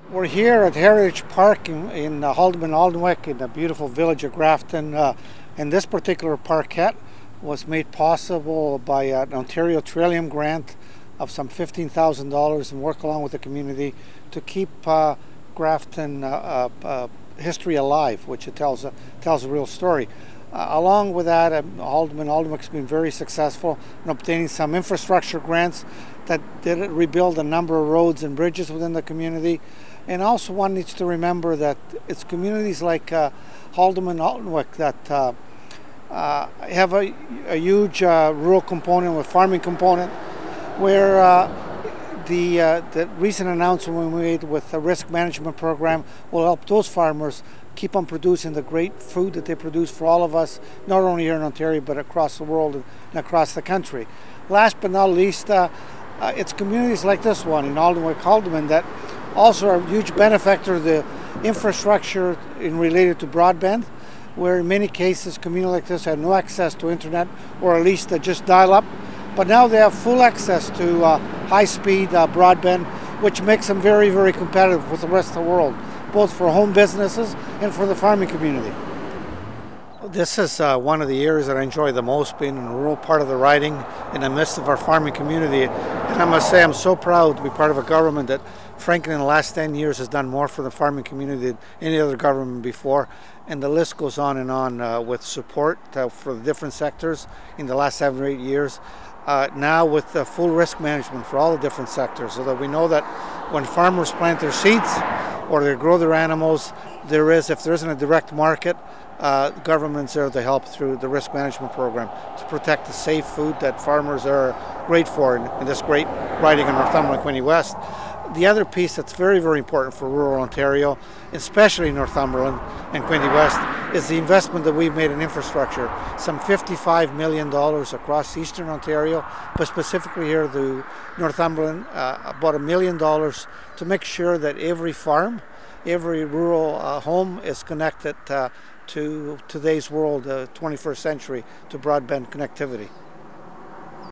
We're here at Heritage Park in Haldimand, Alnwick, in the beautiful village of Grafton. And this particular parkette was made possible by an Ontario Trillium grant of some $15,000 and work along with the community to keep Grafton history alive, which it tells a real story. Along with that, Alnwick's been very successful in obtaining some infrastructure grants that did rebuild a number of roads and bridges within the community. And also one needs to remember that it's communities like Haldimand, Alnwick that have a huge rural component, with farming component, where the recent announcement we made with the risk management program will help those farmers keep on producing the great food that they produce for all of us, not only here in Ontario, but across the world and across the country. Last but not least, it's communities like this one in Alnwick, Haldimand, that also are a huge benefactor of the infrastructure related to broadband, where in many cases communities like this had no access to internet, or at least just dial-up. But now they have full access to high-speed broadband, which makes them very, very competitive with the rest of the world, both for home businesses and for the farming community. This is one of the areas that I enjoy the most, being in the rural part of the riding in the midst of our farming community. And I must say I'm so proud to be part of a government that, frankly, in the last 10 years has done more for the farming community than any other government before. And the list goes on and on with support for the different sectors in the last 7 or 8 years. Now with the full risk management for all the different sectors, so that we know that when farmers plant their seeds or they grow their animals, if there isn't a direct market, government's there to help through the risk management program to protect the safe food that farmers are great for in this great riding in Northumberland, Quinte West. The other piece that's very, very important for rural Ontario, especially Northumberland and Quinte West, is the investment that we've made in infrastructure. Some $55 million across eastern Ontario, but specifically here to Northumberland, about $1 million to make sure that every farm, every rural home is connected to today's world, 21st century, to broadband connectivity.